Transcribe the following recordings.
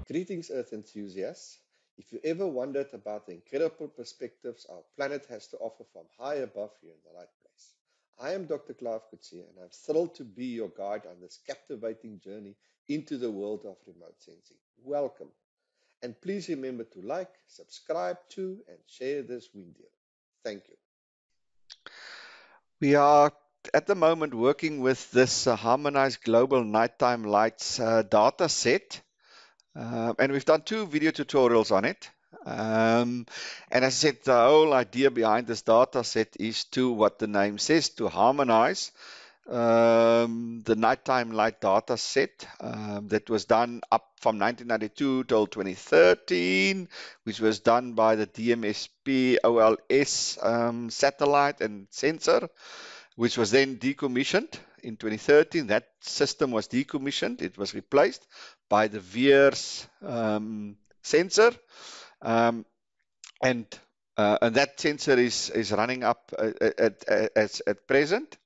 Greetings, Earth enthusiasts. If you ever wondered about the incredible perspectives our planet has to offer from high above, you're in the right place. I am Dr. Clive Coetzee, and I'm thrilled to be your guide on this captivating journey into the world of remote sensing. Welcome. And please remember to like, subscribe to, and share this video. Thank you. We are at the moment working with this Harmonized Global Nighttime Lights data set. And we've done 2 video tutorials on it. And as I said, the whole idea behind this data set is to, what the name says, to harmonize the nighttime light data set that was done up from 1992 till 2013, which was done by the DMSP OLS satellite and sensor, which was then decommissioned in 2013. That system was decommissioned. It was replaced by the VIIRS sensor. And that sensor is running up at present.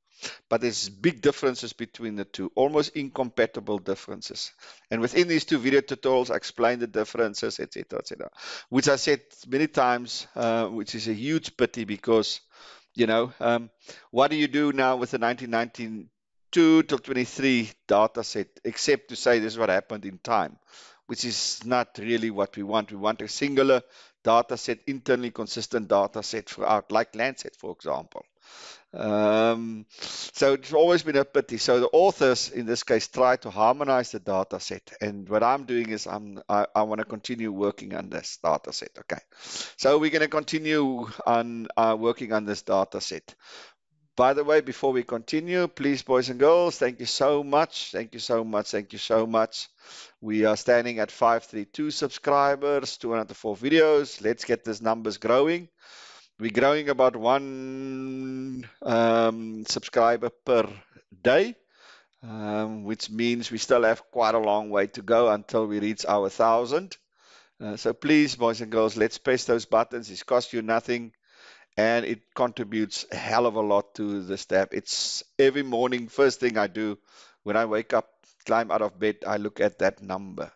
But there's big differences between the two, almost incompatible differences. And within these 2 video tutorials, I explain the differences, etc., etc., which I said many times, which is a huge pity because, you know, what do you do now with the 1992 till 23 data set, except to say this is what happened in time, which is not really what we want. We want a singular data set, internally consistent data set throughout, like Landsat, for example. So it's always been a pity. So the authors in this case try to harmonize the data set, and what I'm doing is I want to continue working on this data set. Okay, so we're going to continue on working on this data set. By the way, before we continue, please, boys and girls, thank you so much. Thank you so much. Thank you so much. We are standing at 532 subscribers, 204 videos. Let's get these numbers growing. We're growing about 1 subscriber per day, which means we still have quite a long way to go until we reach our 1,000. So please, boys and girls, let's press those buttons. It costs you nothing, and it contributes a hell of a lot to the staff. It's every morning, first thing I do when I wake up, climb out of bed, I look at that number.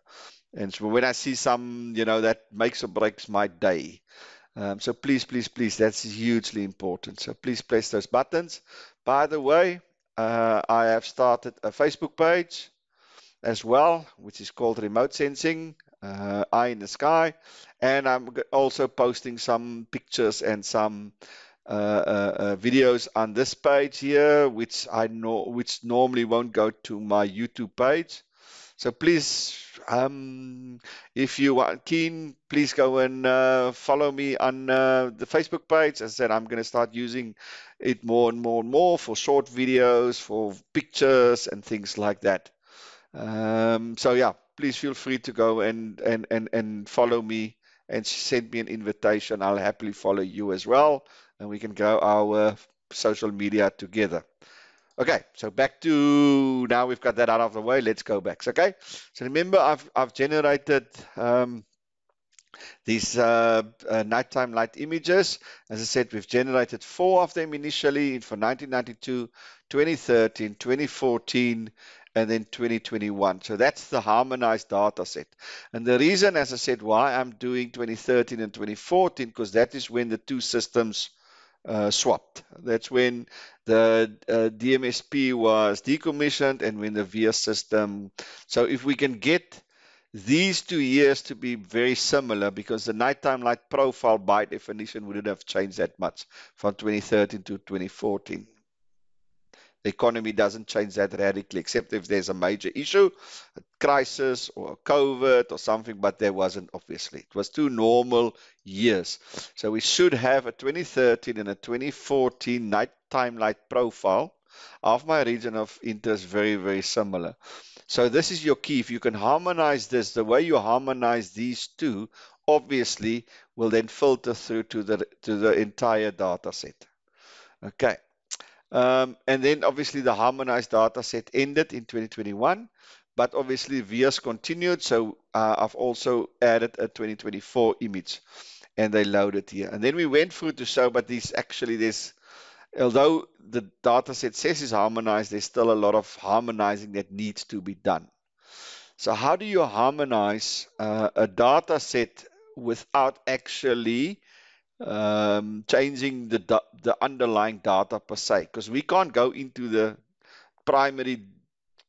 And so when I see some, you know, that makes or breaks my day. So please, please, please, that's hugely important. So please press those buttons. By the way, I have started a Facebook page as well, which is called Remote Sensing, Eye in the Sky. And I'm also posting some pictures and some videos on this page here, which normally won't go to my YouTube page. So please, if you are keen, please go and follow me on the Facebook page. As I said, I'm going to start using it more and more and more for short videos, for pictures and things like that. So yeah, please feel free to go and follow me and send me an invitation. I'll happily follow you as well, and we can grow our social media together. Okay, so back to, now we've got that out of the way, let's go back. Okay, so remember I've generated these nighttime light images. As I said, we've generated 4 of them initially for 1992, 2013, 2014, and then 2021. So that's the harmonized data set. And the reason, as I said, why I'm doing 2013 and 2014, because that is when the 2 systems swapped. That's when the DMSP was decommissioned and when the VIIRS system. So if we can get these 2 years to be very similar, because the nighttime light profile by definition wouldn't have changed that much from 2013 to 2014. The economy doesn't change that radically, except if there's a major issue, a crisis or a COVID or something, but there wasn't, obviously. It was 2 normal years. So we should have a 2013 and a 2014 nighttime light profile of my region of interest very, very similar. So this is your key. If you can harmonize this, the way you harmonize these 2, obviously, will then filter through to the entire data set. Okay. And then obviously the harmonized data set ended in 2021, but obviously VIIRS continued. So I've also added a 2024 image and they loaded here. And then we went through to show, but there's although the data set says it's harmonized, there's still a lot of harmonizing that needs to be done. So how do you harmonize a data set without actually changing the underlying data per se? Because we can't go into the primary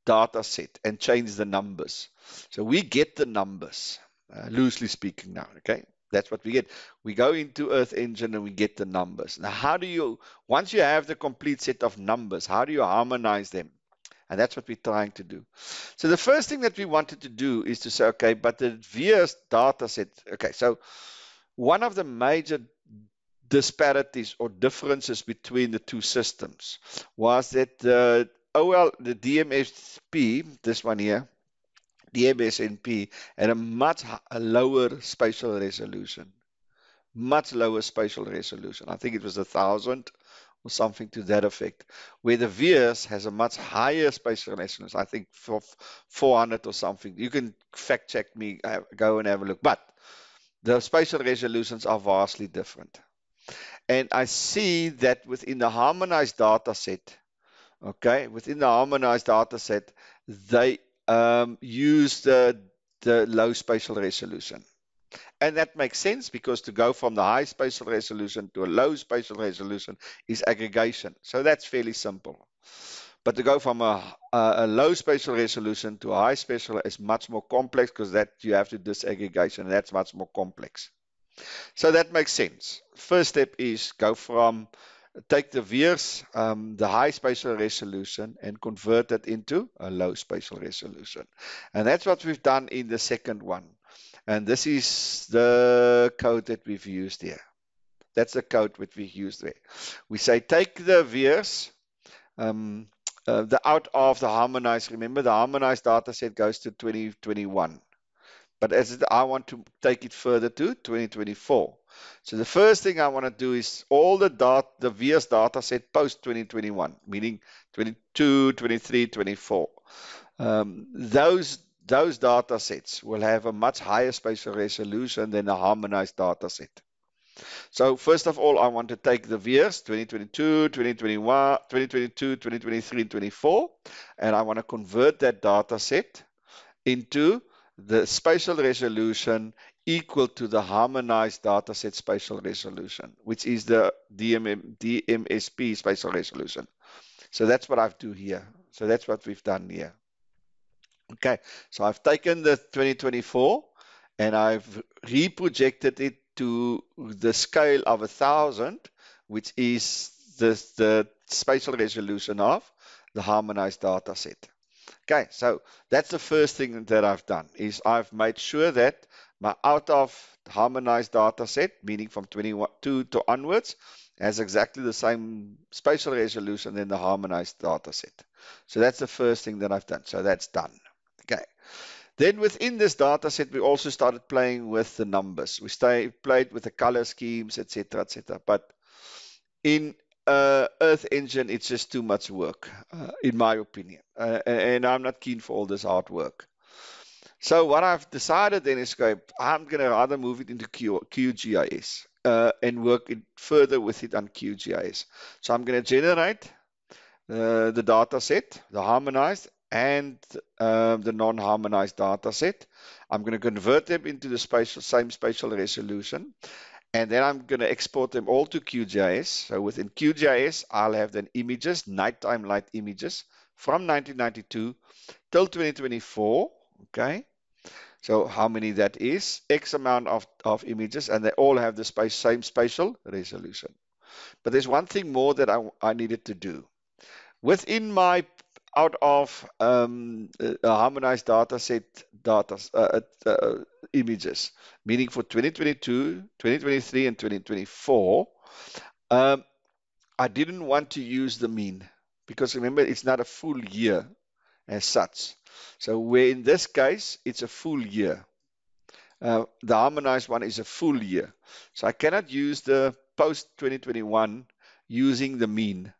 data set and change the numbers. So we get the numbers, loosely speaking now, okay? That's what we get. We go into Earth Engine and we get the numbers. Now, how do you, once you have the complete set of numbers, how do you harmonize them? And that's what we're trying to do. So the first thing that we wanted to do is to say, okay, but the VS data set, okay, so one of the major disparities or differences between the two systems was that the DMSP, this one here, DMSNP, had a much lower spatial resolution. Much lower spatial resolution. I think it was 1,000 or something to that effect. Where the VS has a much higher spatial resolution. I think for 400 or something. You can fact check me, go and have a look. But the spatial resolutions are vastly different. And I see that within the harmonized data set, okay, within the harmonized data set, they use the low spatial resolution. And that makes sense because to go from the high spatial resolution to a low spatial resolution is aggregation. So that's fairly simple. But to go from a low spatial resolution to a high spatial is much more complex because that you have to disaggregation, and that's much more complex. So that makes sense. First step is go from, take the VS, the high spatial resolution, and convert it into a low spatial resolution. And that's what we've done in the second one. And this is the code that we've used here. That's the code that we used there. We say take the VS, the out of the harmonized. Remember, the harmonized data set goes to 2021. But as I want to take it further to 2024. So the first thing I want to do is all the VS data set post 2021, meaning 22, 23, 24. Those data sets will have a much higher spatial resolution than a harmonized data set. So first of all, I want to take the VS 2022, 2021, 2022, 2023, and 24, and I want to convert that data set into the spatial resolution equal to the harmonized dataset spatial resolution, which is the DMSP spatial resolution. So that's what I've do here. So that's what we've done here. Okay, so I've taken the 2024 and I've reprojected it to the scale of 1,000, which is the spatial resolution of the harmonized data set. Okay, so that's the first thing that I've done, is I've made sure that my out of harmonized data set, meaning from 22 to onwards, has exactly the same spatial resolution in the harmonized data set. So that's the first thing that I've done. So that's done. Okay. Then within this data set, we also started playing with the numbers. We played with the color schemes, etc., etc. But in Earth Engine, it's just too much work, in my opinion. And I'm not keen for all this hard work. So what I've decided then is I'm going to rather move it into QGIS and work it further with it on QGIS. So I'm going to generate the data set, the harmonized and the non-harmonized data set. I'm going to convert them into the same spatial resolution. And then I'm going to export them all to QGIS. So within QGIS, I'll have then images, nighttime light images from 1992 till 2024. Okay. So how many that is? X amount of images, and they all have the same spatial resolution. But there's one thing more that I needed to do. Within my out of harmonized data set images, meaning for 2022, 2023, and 2024, I didn't want to use the mean because remember, it's not a full year as such. So where in this case, it's a full year. The harmonized one is a full year. So I cannot use the post 2021 using the mean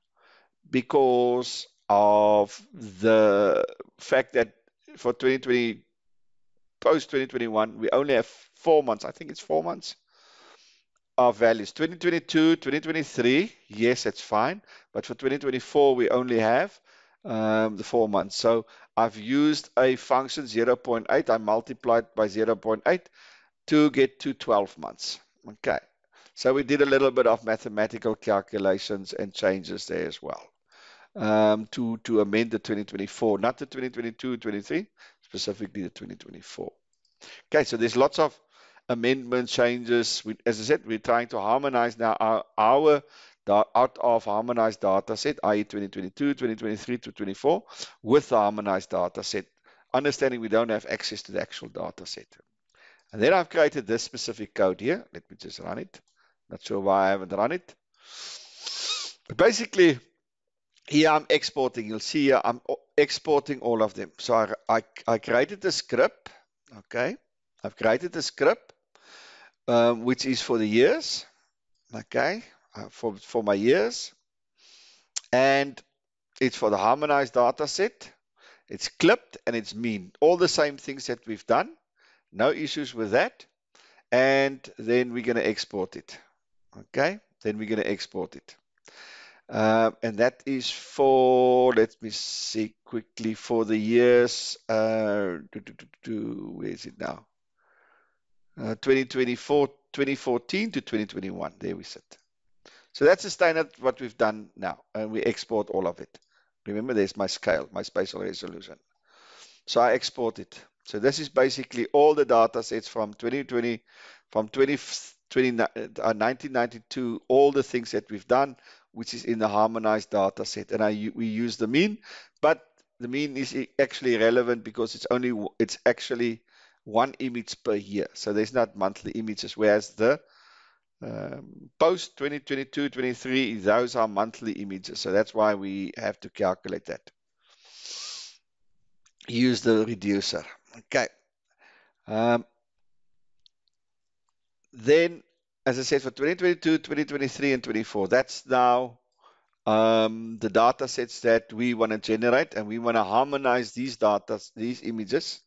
because of the fact that for 2020, post 2021, we only have 4 months. I think it's 4 months. our values. 2022, 2023, yes, that's fine. But for 2024, we only have the 4 months. So I've used a function 0.8. I multiplied by 0.8 to get to 12 months. Okay. So we did a little bit of mathematical calculations and changes there as well to amend the 2024, not the 2022, 23, specifically the 2024. Okay, so there's lots of amendment changes. As I said, we're trying to harmonize now our out of harmonized data set, i.e. 2022, 2023 to 24, with the harmonized data set, understanding we don't have access to the actual data set. And then I've created this specific code here. Let me just run it. Not sure why I haven't run it. But basically, here I'm exporting. You'll see here I'm exporting all of them. So I created a script. Okay. I've created a script, which is for the years. Okay. For my years. And it's for the harmonized data set. It's clipped and it's mean. All the same things that we've done. No issues with that. And then we're going to export it. Okay. Then we're going to export it. And that is for, let me see quickly, for the years, where is it now? 2014 to 2021, there we sit. So that's the standard what we've done now, and we export all of it. Remember, there's my scale, my spatial resolution. So I export it. So this is basically all the data sets from 2020, from 1992, all the things that we've done, which is in the harmonized data set. And we use the mean, but the mean is actually relevant because it's actually one image per year. So there's not monthly images, whereas the post 2022, 23, those are monthly images. So that's why we have to calculate that. Use the reducer. Okay. Then, as I said, for 2022, 2023, and 24, that's now the data sets that we want to generate, and we want to harmonize these images.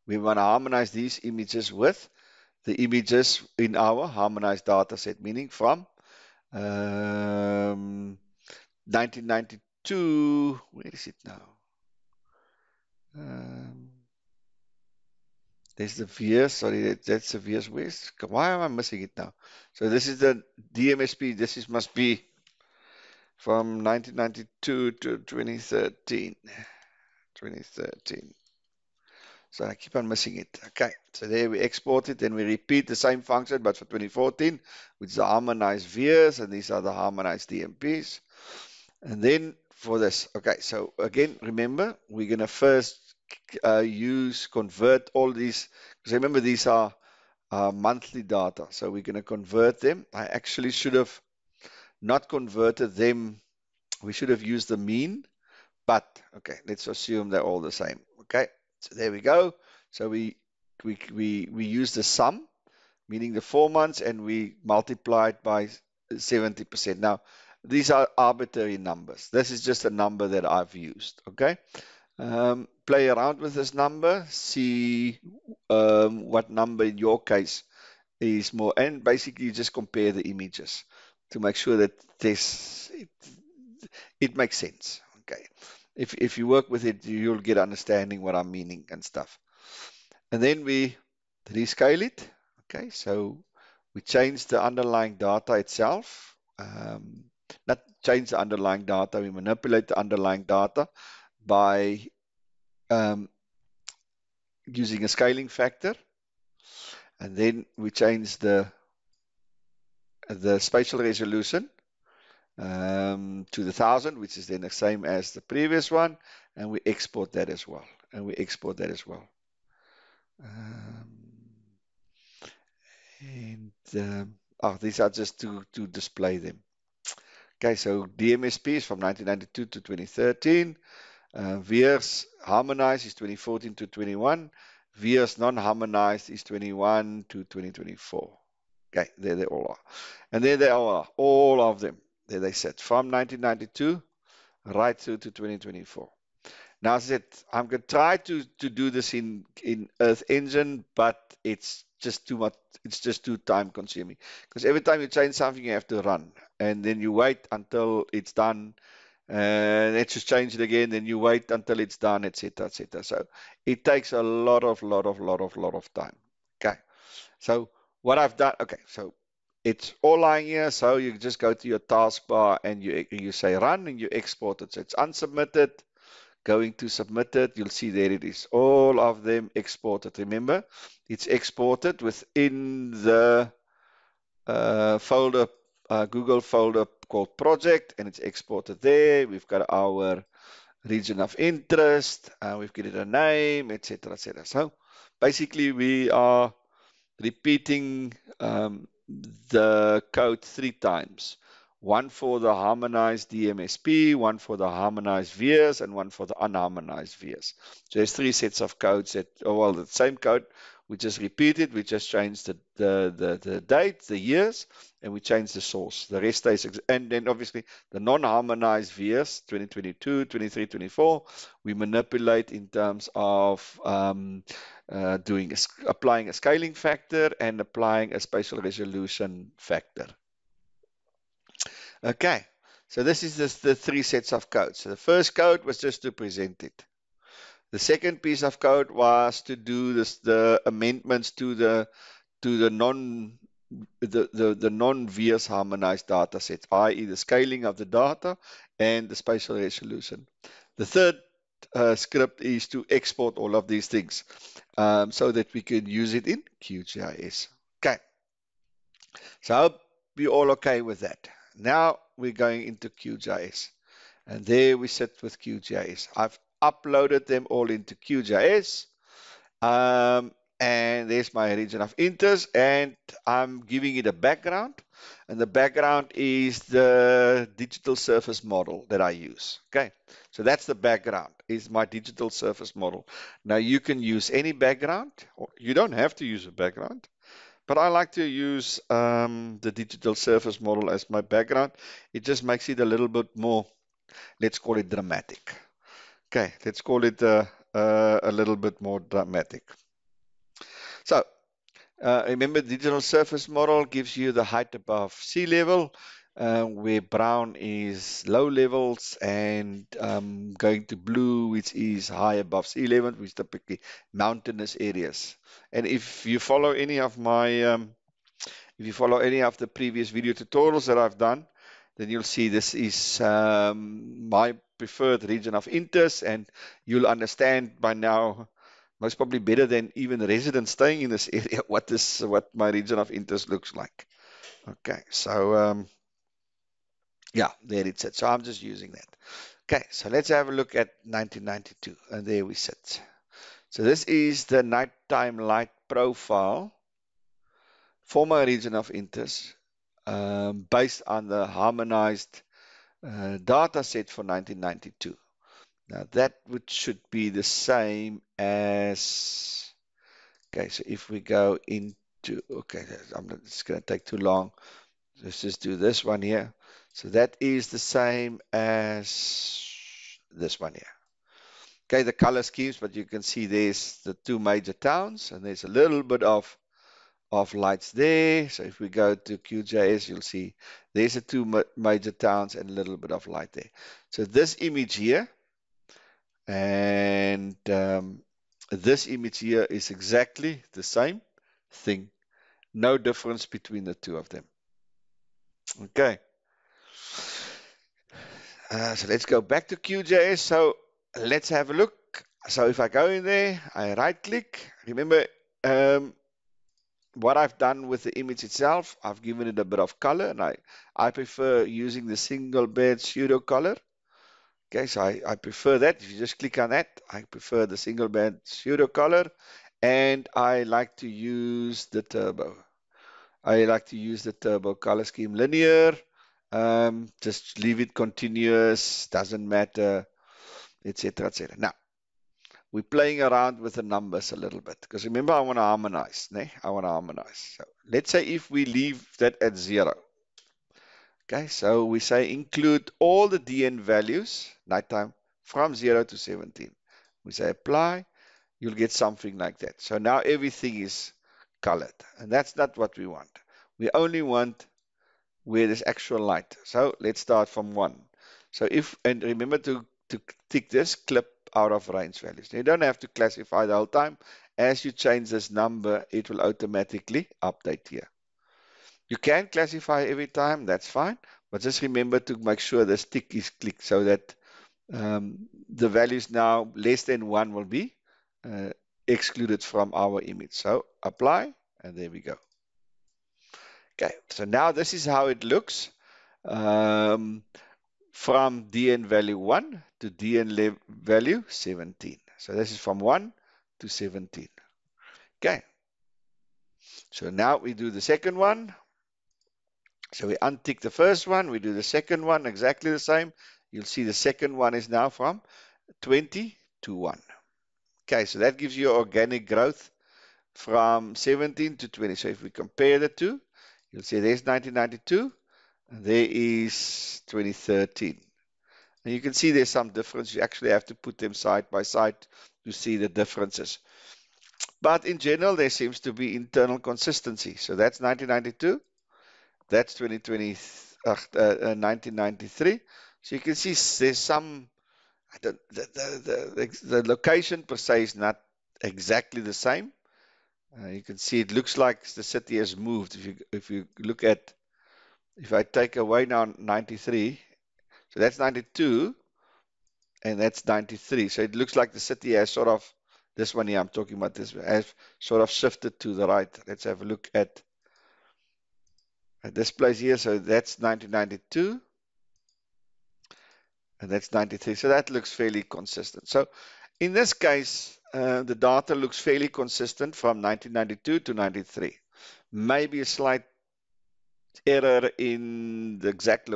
We want to harmonize these images with the images in our harmonized data set, meaning from 1992. Where is it now? There's the VS, sorry, that's the VS West. Why am I missing it now? So this is the DMSP. This must be from 1992 to 2013. 2013. So I keep on missing it. Okay, so there we export it, then we repeat the same function, but for 2014, which is the harmonized VS, and these are the harmonized DMPs. And then for this, okay, so again, remember, we're going to first convert all these, because remember these are monthly data, so we're going to convert them. I actually should have not converted them. We should have used the mean, but okay, let's assume they're all the same. Okay, so there we go. So we use the sum, meaning the 4 months, and we multiply it by 70%. Now these are arbitrary numbers. This is just a number that I've used. Okay. Play around with this number, see what number in your case is more, and basically you just compare the images to make sure that it makes sense. Okay, if you work with it, you'll get understanding what I'm meaning and stuff. And then we rescale it. Okay, so we change the underlying data itself. Not change the underlying data, we manipulate the underlying data by using a scaling factor, and then we change the spatial resolution to the 1000, which is then the same as the previous one, and we export that as well. These are just to display them. Okay, so DMSP is from 1992 to 2013. VS harmonized is 2014 to 21. VS non-harmonized is 21 to 2024. Okay, there they all are. And there they are, all of them. There they sit from 1992 right through to 2024. Now, as I said, I'm going to try to do this in Earth Engine, but it's just too much. It's just too time consuming because every time you change something, you have to run, and then you wait until it's done, and let's just change it again. Then you wait until it's done, etc., etc. So it takes a lot of time. Okay. So what I've done, okay, so it's all lying here. So you just go to your taskbar and you say run and you export it. So it's unsubmitted. Going to submit it, you'll see there it is. All of them exported. Remember, it's exported within the folder, Google folder called project, and it's exported there. We've got our region of interest, we've given it a name, etc., etc. So basically, we are repeating the code 3 times. One for the harmonized DMSP, one for the harmonized vias, and one for the unharmonized vias. So there's 3 sets of codes that, oh, well, the same code, we just repeat it, we just change the date, the years, and we change the source. The rest stays, and then obviously the non-harmonized vias, 2022, 23, 24, we manipulate in terms of applying a scaling factor and applying a spatial resolution factor. Okay, so this is the 3 sets of code. So the first code was just to present it. The second piece of code was to do the amendments to the non-VS harmonized data sets, i.e. the scaling of the data and the spatial resolution. The third script is to export all of these things so that we can use it in QGIS. Okay, so I hope you're all okay with that. Now we're going into QGIS, and there we sit with QGIS. I've uploaded them all into QGIS, and there's my region of interest, and I'm giving it a background, and the background is the digital surface model that I use. Okay, so that's the background, is my digital surface model. Now you can use any background, or you don't have to use a background, but I like to use the digital surface model as my background. It just makes it a little bit more, let's call it dramatic. Okay, let's call it a little bit more dramatic. So remember, digital surface model gives you the height above sea level, where brown is low levels, and going to blue, which is high above sea level, which is typically mountainous areas. And if you follow any of my if you follow any of the previous video tutorials that I've done, then you'll see this is my preferred region of interest, and you'll understand by now, most probably better than even the residents staying in this area, what my region of interest looks like. Okay, so yeah, there it sits. So I'm just using that. Okay, so let's have a look at 1992, and there we sit. So this is the nighttime light profile for my region of interest, based on the harmonized data set for 1992. Now that should be the same as, okay, so if we go into, okay, it's going to take too long. Let's just do this one here. So that is the same as this one here. Okay, the color schemes, but you can see there's the 2 major towns, and there's a little bit of lights there. So if we go to QGIS, you'll see there's the 2 major towns and a little bit of light there. So this image here and this image here is exactly the same thing. No difference between the 2 of them. Okay. So let's go back to QGIS. So let's have a look. So if I go in there, I right click. Remember, what I've done with the image itself, I've given it a bit of color, and I prefer using the single bed pseudo color. Okay, so I prefer that. If you just click on that, I prefer the single bed pseudo color, and I like to use the turbo. I like to use the turbo color scheme linear. Just leave it continuous, doesn't matter, etc., etc. Now, we're playing around with the numbers a little bit, because remember, I want to harmonize. I want to harmonize. So let's say if we leave that at 0. Okay, so we say include all the DN values, nighttime from 0 to 17. We say apply, you'll get something like that. So now everything is colored, and that's not what we want. We only want where there's actual light. So let's start from 1. So and remember to tick this clip out of range values. You don't have to classify the whole time. As you change this number, it will automatically update here. You can classify every time, that's fine, but just remember to make sure this tick is clicked so that the values now less than 1 will be excluded from our image. So apply, and there we go. Okay, so now this is how it looks from DN value 1 to DN value 17. So this is from 1 to 17. Okay, so now we do the second one. So we untick the first one, we do the second one, exactly the same. You'll see the second one is now from 20 to 1. Okay, so that gives you organic growth from 17 to 20. So if we compare the two, you'll see there's 1992, and there is 2013. And you can see there's some difference. You actually have to put them side by side to see the differences. But in general, there seems to be internal consistency. So that's 1992. That's 1993. So you can see there's some, the location per se is not exactly the same. You can see it looks like the city has moved. If you look at, if I take away now 93, so that's 92, and that's 93. So it looks like the city has sort of, this one here I'm talking about, this has sort of shifted to the right. Let's have a look at this place here. So that's 1992, and that's 93. So that looks fairly consistent. So in this case, the data looks fairly consistent from 1992 to 93. Maybe a slight error in the exact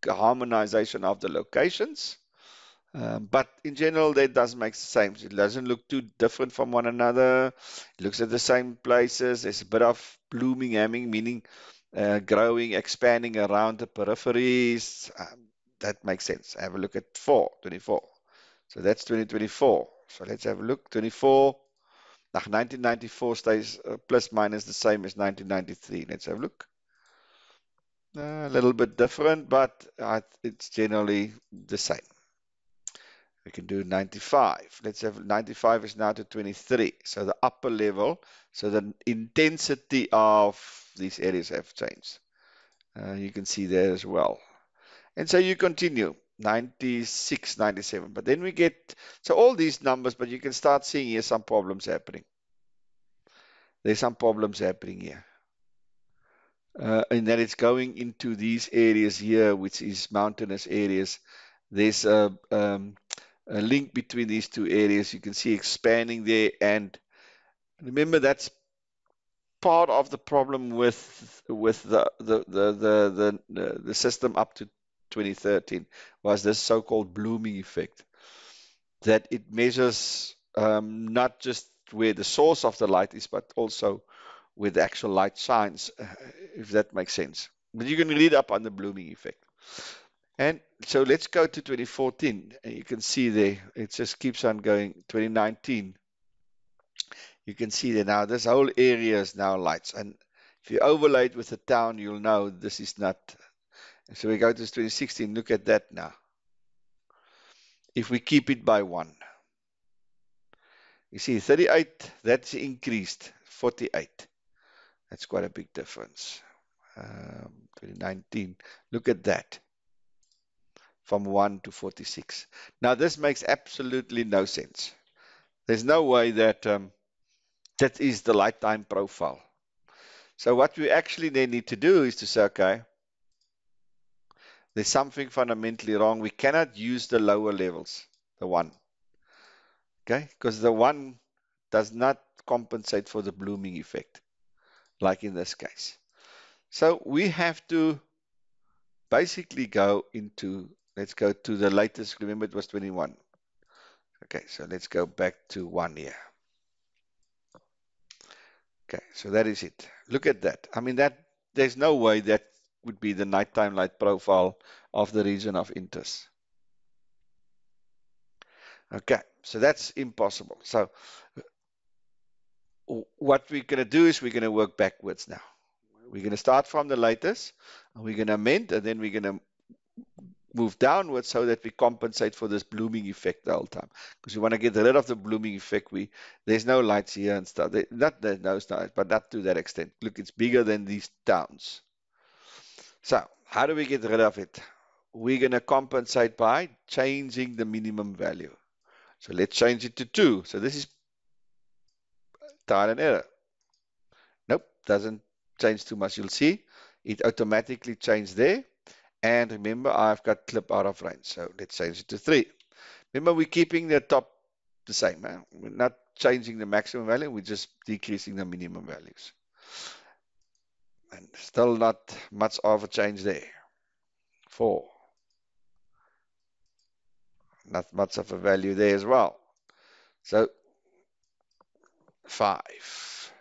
harmonization of the locations. But in general, that doesn't make the same. It doesn't look too different from one another. It looks at the same places. There's a bit of blooming, hemming, meaning growing, expanding around the peripheries. That makes sense. Have a look at 24. So that's 2024. So let's have a look. 24. 1994 stays plus minus the same as 1993. Let's have a look. A little bit different, but it's generally the same. We can do 95. Let's have 95 is now to 23. So the upper level, so the intensity of these areas have changed. You can see there as well. And so you continue, 96, 97. But then we get, so all these numbers, but you can start seeing here some problems happening. There's some problems happening here. And that it's going into these areas here, which is mountainous areas. There's a link between these two areas. You can see expanding there, and remember that's part of the problem with the system up to 2013 was this so-called blooming effect, that it measures not just where the source of the light is, but also where the actual light shines, if that makes sense. But you can read up on the blooming effect. And so let's go to 2014. And you can see there, it just keeps on going. 2019, you can see there now, this whole area is now lights. And if you overlay it with the town, you'll know this is not. So we go to 2016, look at that now. If we keep it by 1. You see 38, that's increased, 48. That's quite a big difference. 2019, look at that. From 1 to 46. Now this makes absolutely no sense. There's no way that that is the light time profile. So what we actually then need to do is to say, okay, there's something fundamentally wrong. We cannot use the lower levels, the 1. Okay, because the 1 does not compensate for the blooming effect, like in this case. So we have to basically go into, let's go to the latest, remember it was 21. Okay, so let's go back to 1 here. Okay, so that is it. Look at that. I mean, that there's no way that would be the nighttime light profile of the region of interest. Okay, so that's impossible. So what we're going to do is we're going to work backwards now. We're going to start from the latest, and we're going to amend, and then we're going to move downwards so that we compensate for this blooming effect the whole time. Because we want to get rid of the blooming effect. There's no lights here and stuff. Not that no stars, but not to that extent. Look, it's bigger than these towns. So how do we get rid of it? We're going to compensate by changing the minimum value. So let's change it to 2. So this is trial and error. Nope, doesn't change too much. You'll see it automatically changed there. And remember, I've got clip out of range. So let's change it to 3. Remember, we're keeping the top the same. We're not changing the maximum value. We're just decreasing the minimum values. And still not much of a change there. 4. Not much of a value there as well. So 5.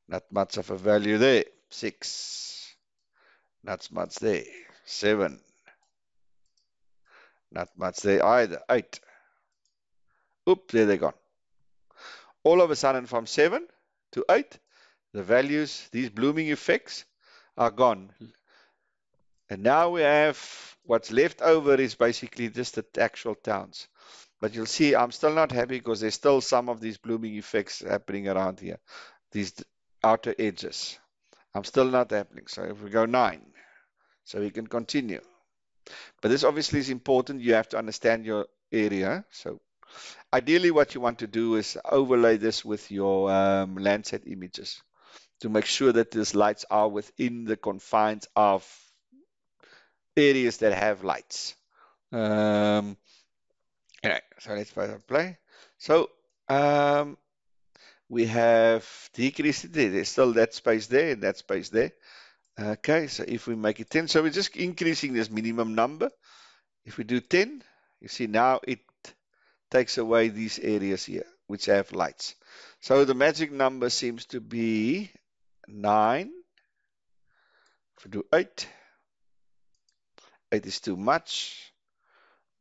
Not much of a value there. 6. Not much there. 7. Not much there either. 8. Oop, there they're gone. All of a sudden from 7 to 8, the values, these blooming effects, are gone. And now we have what's left over is basically just the actual towns. But you'll see I'm still not happy because there's still some of these blooming effects happening around here. These outer edges. I'm still not happening. So if we go 9, so we can continue. But this obviously is important. You have to understand your area. So ideally what you want to do is overlay this with your Landsat images to make sure that these lights are within the confines of areas that have lights. Anyway, so let's play. So we have decreased it. There's still that space there and that space there. Okay, so if we make it 10, so we're just increasing this minimum number. If we do 10, you see now it takes away these areas here, which have lights. So the magic number seems to be 9. If we do 8, 8 is too much.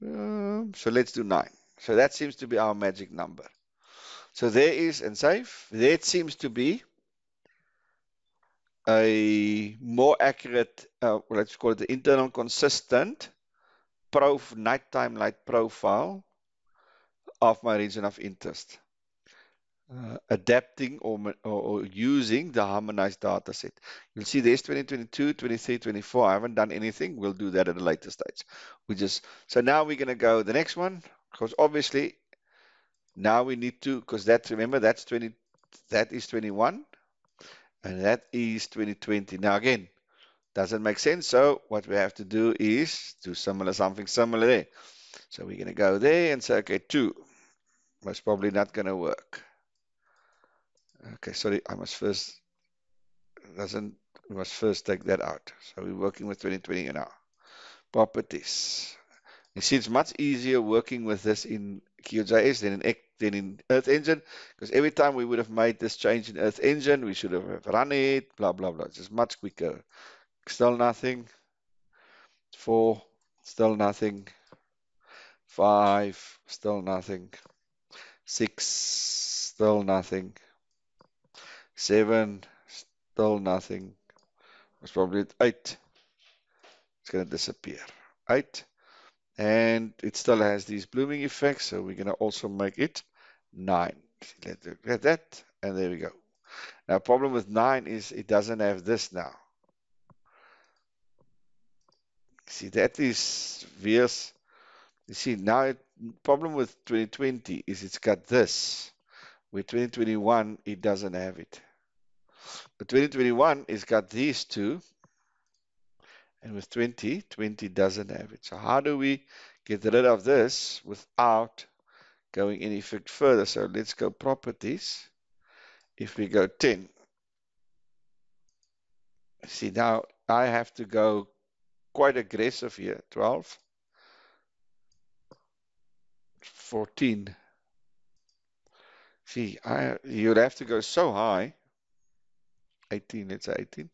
So let's do 9. So that seems to be our magic number. So there is, and save, there seems to be a more accurate, let's call it the internal consistent nighttime light profile of my region of interest. Adapting or using the harmonized data set. You'll see there's 2022, 23, 24. I haven't done anything. We'll do that at a later stage. So now we're going to go the next one, because obviously now we need to, because remember that's 20, that is 21 and that is 2020. Now again, doesn't make sense. So what we have to do is do something similar there. So we're going to go there and say, okay, 2. Most probably not going to work. Okay, sorry, we must first take that out. So we're working with 2020 now. Properties. You see, it's much easier working with this in QGIS than in Earth Engine, because every time we would have made this change in Earth Engine, we should have run it, blah, blah, blah. It's just much quicker. Still nothing. 4, still nothing. 5, still nothing. 6, still nothing. 7, still nothing. It's probably at 8. It's going to disappear. 8. And it still has these blooming effects, so we're going to also make it 9. Let's look at that, and there we go. Now, problem with 9 is it doesn't have this now. See, that is VS. You see, now problem with 2020 is it's got this. With 2021, it doesn't have it. But 2021 is got these two, and with 2020 doesn't have it. So how do we get rid of this without going any further? So let's go properties. If we go 10, see now I have to go quite aggressive here. 12, 14. See, you'd have to go so high. 18, let's say 18.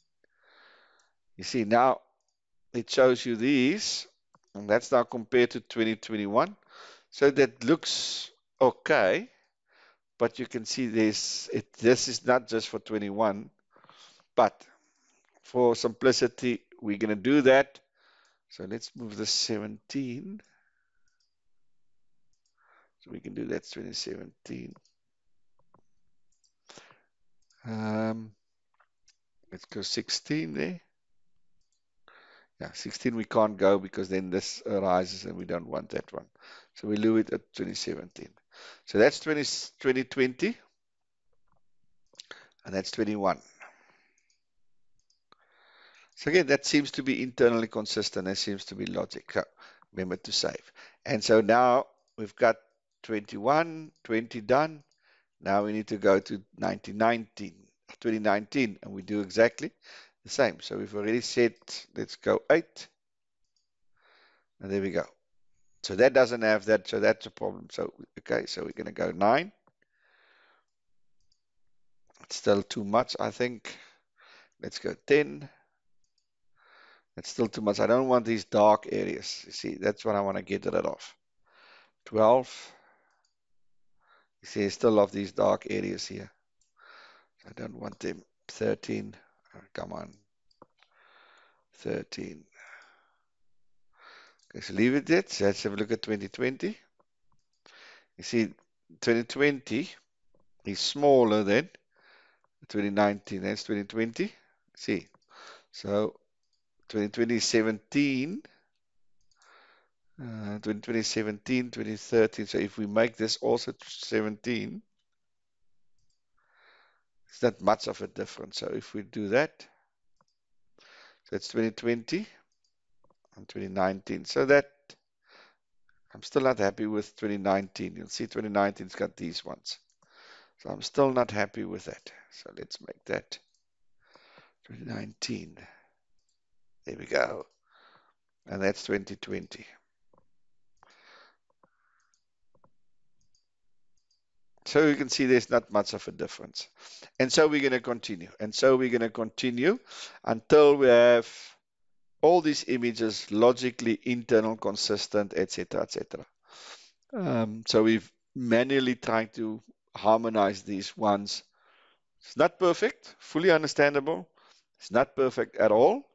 You see now it shows you these, and that's now compared to 2021. So that looks okay, but you can see this is not just for 21, but for simplicity, we're going to do that. So let's move the 17. So we can do that 2017. Let's go 16 there. Yeah, 16 we can't go because then this arises and we don't want that one. So we leave it at 2017. So that's 2020 and that's 21. So again, that seems to be internally consistent. That seems to be logic. So remember to save. And so now we've got 21, 20 done. Now we need to go to 2019, and we do exactly the same. So we've already said, let's go 8. And there we go. So that doesn't have that, so that's a problem. So, okay, so we're going to go 9. It's still too much, I think. Let's go 10. It's still too much. I don't want these dark areas. You see, that's what I want to get rid of. 12. You see, I still love these dark areas here. I don't want them. 13. Oh, come on. 13. Okay, so leave it there. So let's have a look at 2020. You see, 2020 is smaller than 2019. That's 2020. See, so 2017, 2017, 2013. So if we make this also 17, it's not much of a difference. So if we do that, so that's 2020 and 2019. So that I'm still not happy with 2019. You'll see 2019's got these ones. So I'm still not happy with that. So let's make that 2019. There we go. And that's 2020. So you can see there's not much of a difference. And so we're going to continue. And so we're going to continue until we have all these images logically internal, consistent, etc., etc. So we've manually trying to harmonize these ones. It's not perfect, fully understandable. It's not perfect at all.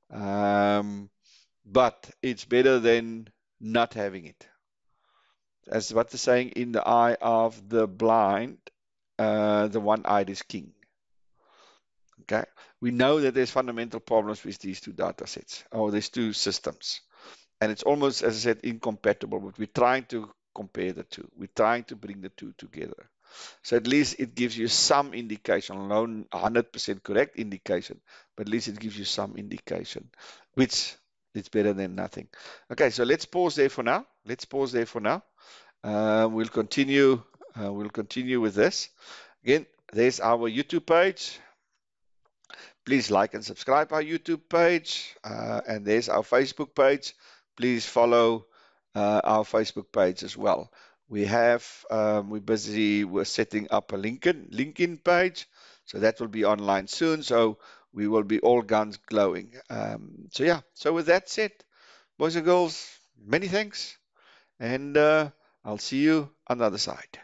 But it's better than not having it. As what the saying, in the eye of the blind, the one-eyed is king. Okay, we know that there's fundamental problems with these two data sets, or these two systems, and it's almost, as I said, incompatible. But we're trying to compare the two. We're trying to bring the two together. So at least it gives you some indication, not 100% correct indication, but at least it gives you some indication, which is better than nothing. Okay, so let's pause there for now. Let's pause there for now. We'll continue. We'll continue with this. Again, there's our YouTube page. Please like and subscribe our YouTube page. And there's our Facebook page. Please follow our Facebook page as well. We're busy with setting up a LinkedIn page. So that will be online soon. So we will be all guns glowing. So yeah, so with that said, boys and girls, many thanks. And I'll see you on the other side.